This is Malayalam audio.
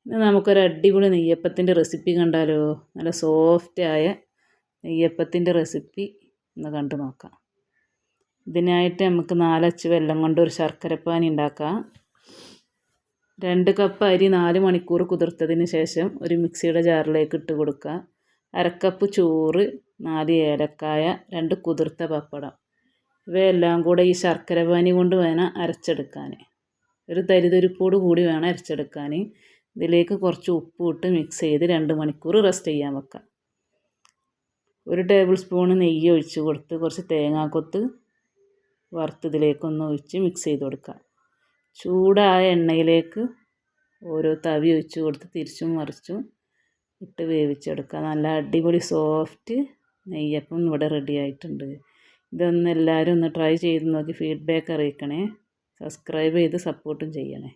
ഇന്ന് നമുക്കൊരു അടിപൊളി നെയ്യപ്പത്തിൻ്റെ റെസിപ്പി കണ്ടാലോ? നല്ല സോഫ്റ്റായ നെയ്യപ്പത്തിൻ്റെ റെസിപ്പി ഒന്ന് കണ്ടു നോക്കാം. ഇതിനായിട്ട് നമുക്ക് 4 അച്ച് വെള്ളം കൊണ്ട് ഒരു ശർക്കരപ്പാനി ഉണ്ടാക്കാം. 2 കപ്പ് അരി 4 മണിക്കൂർ കുതിർത്തതിന് ശേഷം ഒരു മിക്സിയുടെ ജാറിലേക്ക് ഇട്ട് കൊടുക്കുക. 1/2 കപ്പ് ചോറ്, 4 ഏലക്കായ, 2 കുതിർത്ത പപ്പടം, ഇവയെല്ലാം കൂടെ ഈ ശർക്കരപ്പാനി കൊണ്ട് വേണം അരച്ചെടുക്കാൻ. ഒരു തരിതരിപ്പോട് കൂടി വേണം അരച്ചെടുക്കാൻ. ഇതിലേക്ക് കുറച്ച് ഉപ്പ് ഇട്ട് മിക്സ് ചെയ്ത് 2 മണിക്കൂർ റെസ്റ്റ് ചെയ്യാൻ വെക്കാം. 1 ടേബിൾ സ്പൂൺ നെയ്യ് ഒഴിച്ച് കൊടുത്ത് കുറച്ച് തേങ്ങാക്കൊത്ത് വറുത്തതിലേക്കൊന്ന് ഒഴിച്ച് മിക്സ് ചെയ്ത് കൊടുക്കാം. ചൂടായ എണ്ണയിലേക്ക് ഓരോ തവി ഒഴിച്ച് കൊടുത്ത് തിരിച്ചും മറിച്ചും ഇട്ട് വേവിച്ചെടുക്കുക. നല്ല അടിപൊളി സോഫ്റ്റ് നെയ്യപ്പം ഇവിടെ റെഡി ആയിട്ടുണ്ട്. ഇതൊന്ന് എല്ലാവരും ഒന്ന് ട്രൈ ചെയ്ത് നോക്കി ഫീഡ്ബാക്ക് അറിയിക്കണേ. സബ്സ്ക്രൈബ് ചെയ്ത് സപ്പോർട്ടും ചെയ്യണേ.